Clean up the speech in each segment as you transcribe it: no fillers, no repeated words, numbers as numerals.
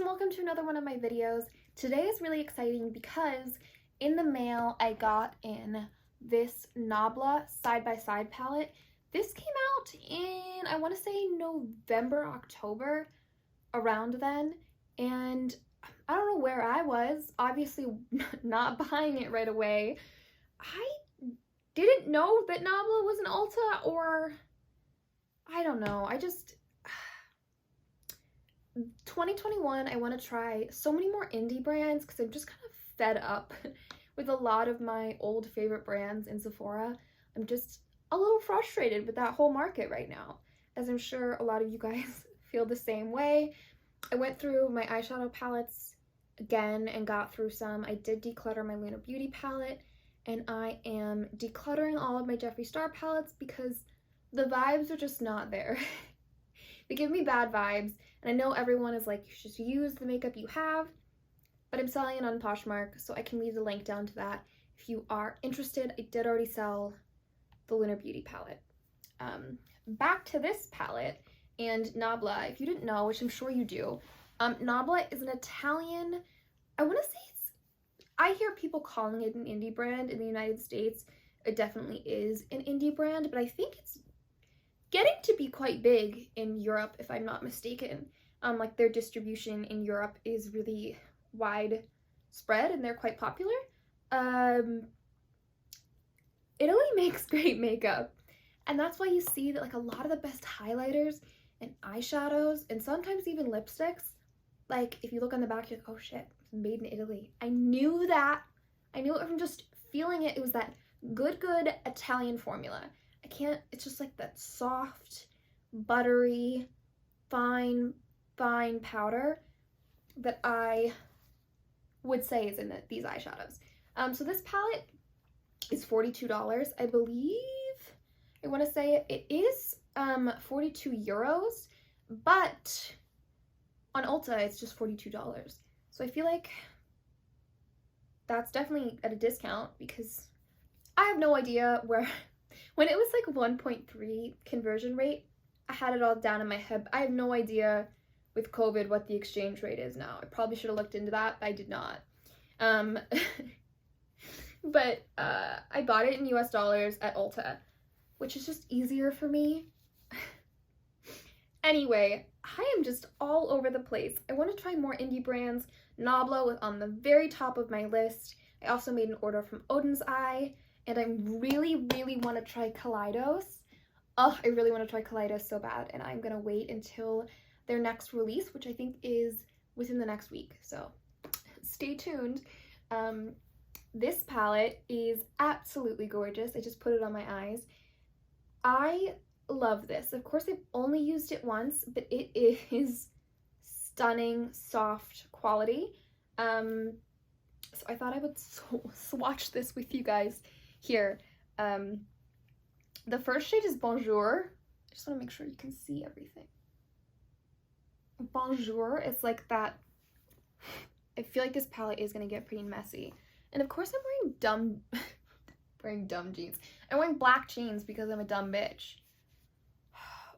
and welcome to another one of my videos. Today is really exciting because in the mail I got in this Nabla Side palette. This came out in, I want to say November, October, around then, and I don't know where I was, obviously not buying it right away. I didn't know that Nabla was an Ulta, or I don't know, 2021, I want to try so many more indie brands because I'm just kind of fed up with a lot of my old favorite brands in Sephora. I'm just a little frustrated with that whole market right now, as I'm sure a lot of you guys feel the same way. I went through my eyeshadow palettes again and got through some. I did declutter my Luna Beauty palette, and I am decluttering all of my Jeffree Star palettes because the vibes are just not there. They give me bad vibes, and I know everyone is like, you should use the makeup you have, but I'm selling it on POSHMARK, so I can leave the link down to that if you are interested. I did already sell the Luna Beauty palette. Back to this palette and Nabla. If you didn't know, which I'm sure you do, Nabla is an Italian, I want to say I hear people calling it an indie brand in the United States. It definitely is an indie brand, but I think it's getting to be quite big in Europe, if I'm not mistaken. Like their distribution in Europe is really widespread and they're quite popular. Italy makes great makeup, and that's why you see that like a lot of the best highlighters and eyeshadows and sometimes even lipsticks, like if you look on the back, you're like, oh shit, it's made in Italy. I knew that. I knew it from just feeling it. It was that good Italian formula. It's just like that soft, buttery, fine powder that I would say is in these eyeshadows. So this palette is $42, I believe. I want to say it is 42 euros, but on Ulta it's just $42. So I feel like that's definitely at a discount because I have no idea where. When it was like 1.3 conversion rate, I had it all down in my head. I have no idea with COVID what the exchange rate is now. I probably should have looked into that, but I did not. But I bought it in US dollars at Ulta, which is just easier for me. Anyway, I am just all over the place. I want to try more indie brands. Nabla was on the very top of my list. I also made an order from Odin's Eye. And I really want to try Kaleidos. Oh, I really want to try Kaleidos so bad. And I'm going to wait until their next release, which I think is within the next week. So stay tuned. This palette is absolutely gorgeous. I just put it on my eyes. I love this. Of course, I've only used it once, but it is stunning, soft quality. So I thought I would swatch this with you guys here. The first shade is Bonjour. I just want to make sure you can see everything. Bonjour, it's like that. I feel like this palette is going to get pretty messy. And of course I'm wearing dumb jeans. I'm wearing black jeans because I'm a dumb bitch.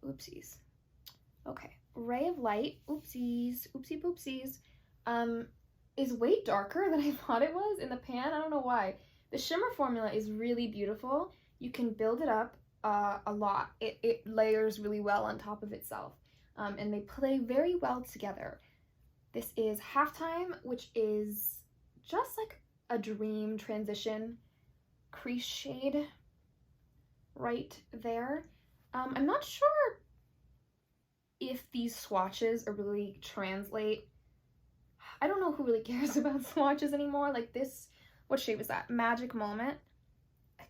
Oopsies. Okay, Ray of Light, oopsies, oopsie poopsies, is way darker than I thought it was in the pan. I don't know why. The shimmer formula is really beautiful. You can build it up a lot. It layers really well on top of itself. And they play very well together. This is Halftime, which is just like a dream transition crease shade right there. I'm not sure if these swatches are really translate. I don't know who really cares about swatches anymore. Like this, what shade was that? Magic Moment.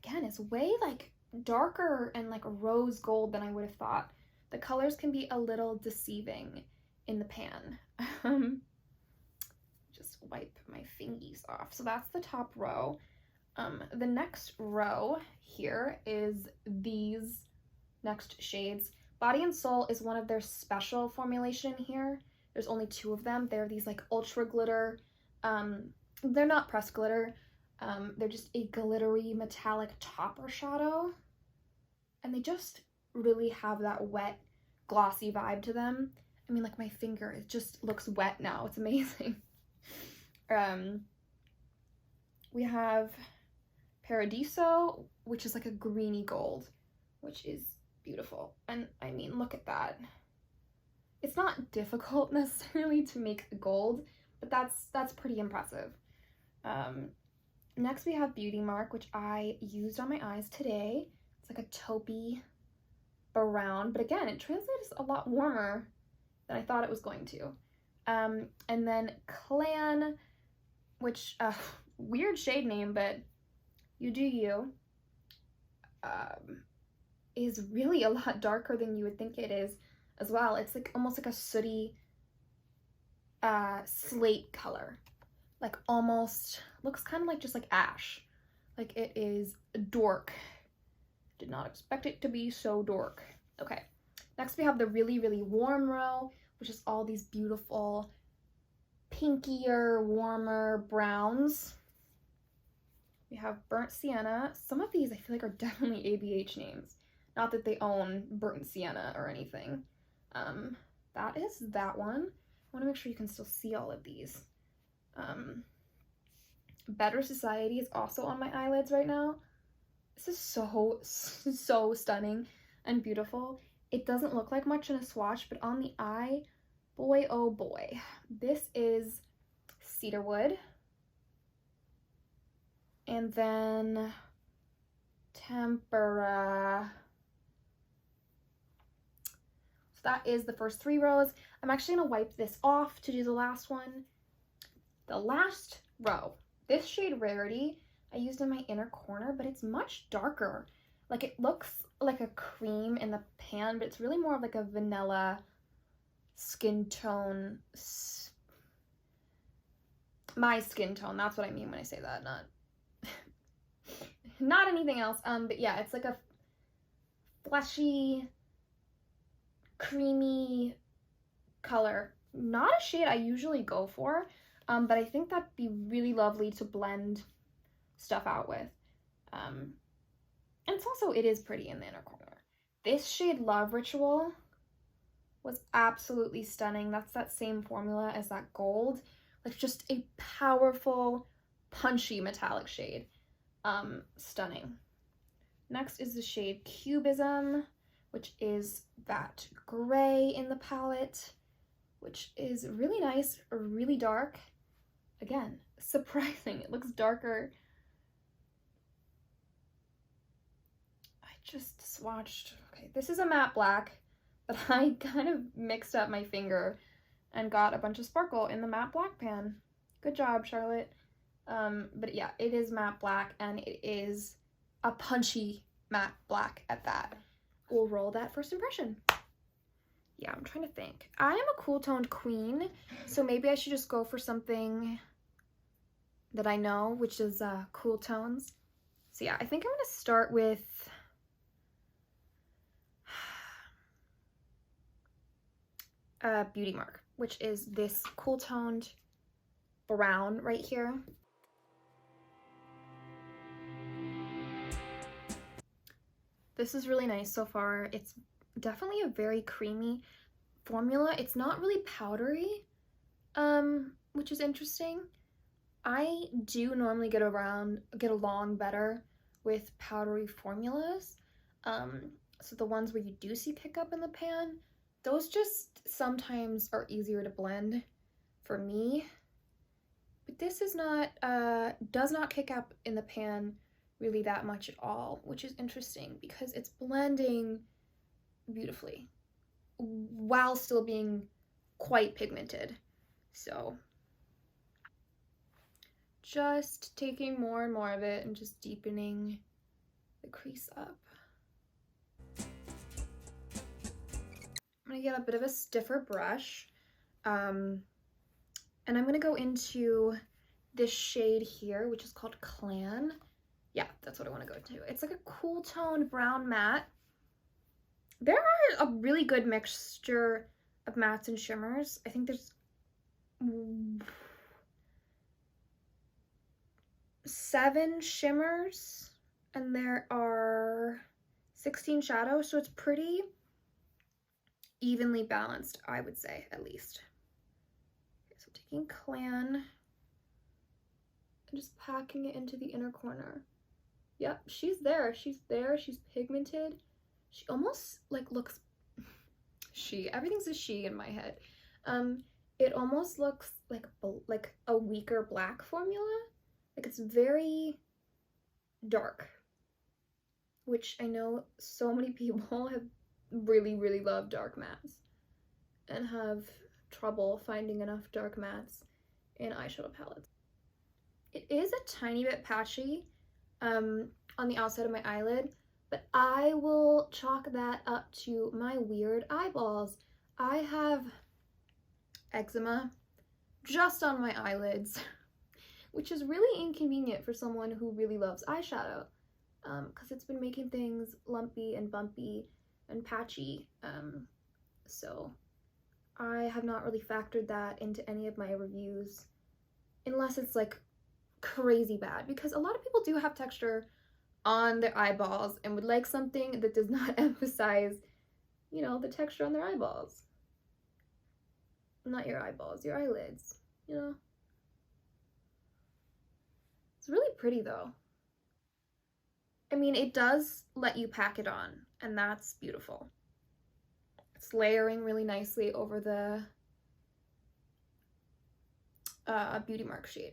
Again, it's way like darker and like rose gold than I would have thought. The colors can be a little deceiving in the pan. Just wipe my fingies off. So that's the top row. The next row here is these next shades. Body and Soul is one of their special formulation here. There's only 2 of them. They're these like ultra glitter. They're not pressed glitter. They're just a glittery metallic topper shadow. And they just really have that wet, glossy vibe to them. I mean, like my finger, it just looks wet now. It's amazing. We have Paradiso, which is like a greeny gold, which is beautiful. And I mean, look at that. It's not difficult necessarily to make the gold, but that's pretty impressive. Next we have Beauty Mark, which I used on my eyes today. It's like a taupey brown, but again, it translates a lot warmer than I thought it was going to. And then Clan, which, weird shade name, but you do you, is really a lot darker than you would think it is as well. It's like almost like a sooty slate color. Like almost, looks kind of like just like ash. Like it is dork. Did not expect it to be so dork. Okay, next we have the really, really warm row, which is all these beautiful pinkier, warmer browns. We have Burnt Sienna. Some of these I feel like are definitely ABH names. Not that they own Burnt Sienna or anything. That is that one. I want to make sure you can still see all of these. Better Society is also on my eyelids right now. This is so stunning and beautiful. It doesn't look like much in a swatch, but on the eye, boy oh boy. This is Cedarwood. And then Tempera. So that is the first 3 rows. I'm actually gonna wipe this off to do the last one. The last row, this shade Rarity, I used in my inner corner, but it's much darker. Like it looks like a cream in the pan, but it's really more of like a vanilla skin tone. My skin tone, that's what I mean when I say that, not anything else. But yeah, it's like a fleshy, creamy color. Not a shade I usually go for, but I think that'd be really lovely to blend stuff out with. And it's also, it is pretty in the inner corner. This shade Love Ritual was absolutely stunning. That's that same formula as that gold. Like just a powerful, punchy metallic shade. Stunning. Next is the shade Cubism, which is that gray in the palette, which is really nice, really dark. Again, surprising. It looks darker. I just swatched. Okay, this is a matte black, but I kind of mixed up my finger and got a bunch of sparkle in the matte black pan. Good job, Charlotte. But yeah, it is matte black, and it is a punchy matte black at that. We'll roll that first impression. Yeah, I'm trying to think. I am a cool toned queen, so maybe I should just go for something that I know, which is cool tones. So yeah, I think I'm gonna start with Beauty Mark, which is this cool toned brown right here. This is really nice so far. It's definitely a very creamy formula. It's not really powdery, which is interesting. I do normally get along better with powdery formulas. So the ones where you do see kick up in the pan, those just sometimes are easier to blend for me. But this is not, does not kick up in the pan really that much at all, which is interesting because it's blending beautifully while still being quite pigmented. So just taking more and more of it and just deepening the crease up. I'm gonna get a bit of a stiffer brush, and I'm gonna go into this shade here, which is called Clan. Yeah, that's what I want to go into. It's like a cool toned brown matte. There are a really good mixture of mattes and shimmers. I think there's 7 shimmers and there are 16 shadows, so it's pretty evenly balanced, I would say, at least. Okay, so taking Clan and just packing it into the inner corner. Yep, she's there. She's there. She's pigmented. She almost like looks everything's a she in my head. It almost looks like a weaker black formula. Like it's very dark, which I know so many people have really love dark mattes and have trouble finding enough dark mattes in eyeshadow palettes. It is a tiny bit patchy on the outside of my eyelid, but I will chalk that up to my weird eyeballs. I have eczema just on my eyelids, which is really inconvenient for someone who really loves eyeshadow, because it's been making things lumpy and bumpy and patchy. So I have not really factored that into any of my reviews unless it's like crazy bad, because a lot of people do have texture on their eyeballs and would like something that does not emphasize, you know, the texture on their eyeballs. Not your eyeballs, your eyelids, you know. It's really pretty though. I mean, it does let you pack it on, and that's beautiful. It's layering really nicely over the Beauty Mark shade.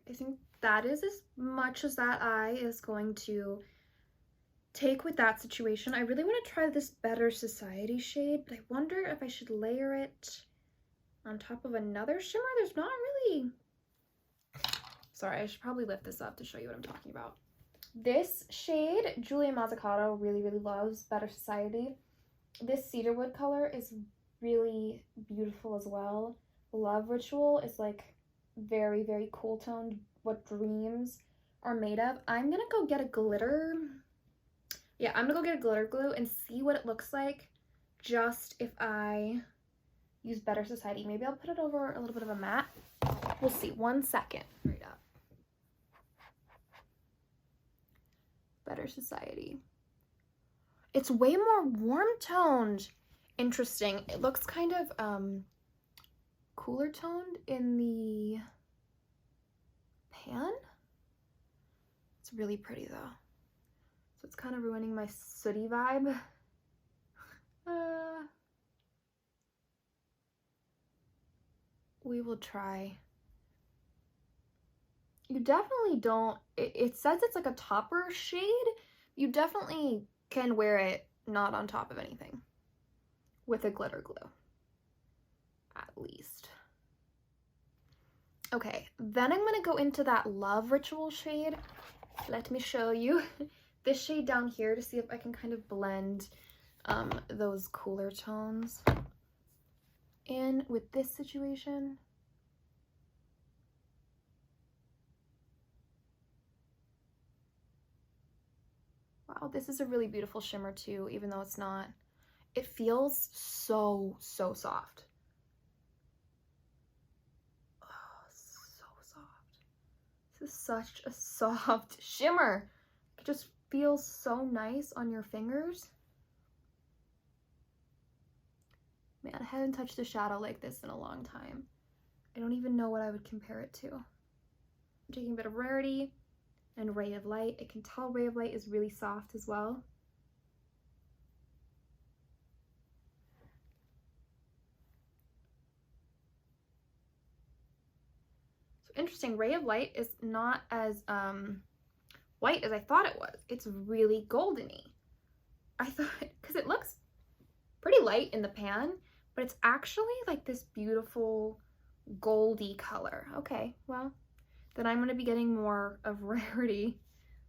I think that is as much as that eye is going to take with that situation. I really want to try this Better Society shade, but I wonder if I should layer it on top of another shimmer. There's not really... Sorry, I should probably lift this up to show you what I'm talking about. This shade, Julia Mazzucato really loves Better Society. This cedarwood color is really beautiful as well. Love Ritual is like very cool toned, what dreams are made of. I'm gonna go get a glitter. Yeah, I'm gonna go get a glitter glue and see what it looks like just if I use Better Society. Maybe I'll put it over a little bit of a matte. We'll see. 1 second. Right up. Better Society. It's way more warm toned. Interesting. It looks kind of cooler toned in the pan. It's really pretty though. So it's kind of ruining my sooty vibe. We will try. You definitely don't, it says it's like a topper shade. You definitely can wear it not on top of anything with a glitter glue, at least. Okay, then I'm gonna go into that Love Ritual shade. Let me show you this shade down here to see if I can kind of blend those cooler tones in with this situation. Wow, this is a really beautiful shimmer too, even though it's not. It feels so soft. Oh, so soft. This is such a soft shimmer. It just feels so nice on your fingers. Man, I haven't touched a shadow like this in a long time. I don't even know what I would compare it to. I'm taking a bit of Rarity and Ray of Light. I can tell Ray of Light is really soft as well. So interesting, Ray of Light is not as white as I thought it was. It's really goldeny. I thought, because it looks pretty light in the pan, but it's actually like this beautiful goldy color. Okay, well, then I'm going to be getting more of Rarity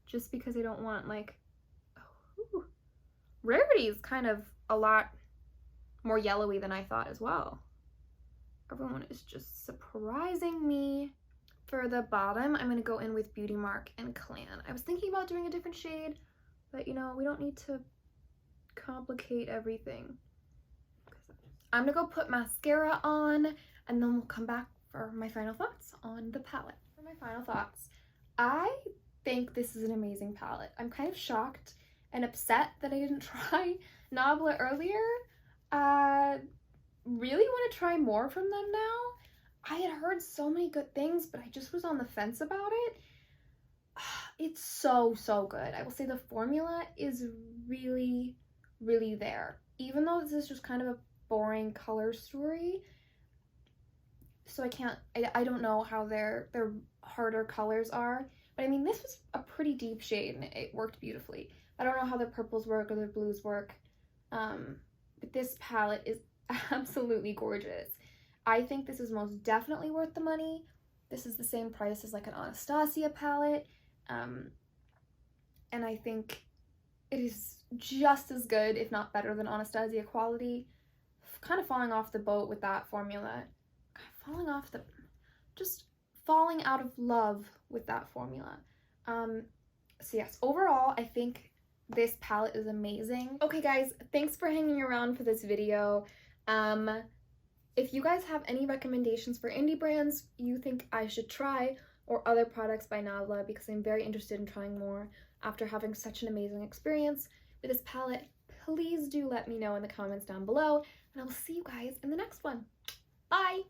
just because I don't want like, oh, Rarity is kind of a lot more yellowy than I thought as well. Everyone is just surprising me. For the bottom, I'm going to go in with Beauty Mark and Clan. I was thinking about doing a different shade, but you know, we don't need to complicate everything. I'm going to go put mascara on, and then we'll come back for my final thoughts on the palette. For my final thoughts, I think this is an amazing palette. I'm kind of shocked and upset that I didn't try Nabla earlier. Really want to try more from them now. I had heard so many good things, but I just was on the fence about it. It's so, so good. I will say the formula is really, really there. Even though this is just kind of a boring color story, so I don't know how their harder colors are. But I mean, this was a pretty deep shade and it worked beautifully. I don't know how the purples work or the blues work, but this palette is absolutely gorgeous. I think this is most definitely worth the money. This is the same price as like an Anastasia palette, and I think it is just as good, if not better, than Anastasia quality. Kind of falling off the boat with that formula. Just falling out of love with that formula. So yes, overall, I think this palette is amazing. Okay guys, thanks for hanging around for this video. If you guys have any recommendations for indie brands you think I should try, or other products by Nabla, because I'm very interested in trying more after having such an amazing experience with this palette, please do let me know in the comments down below, and I will see you guys in the next one. Bye!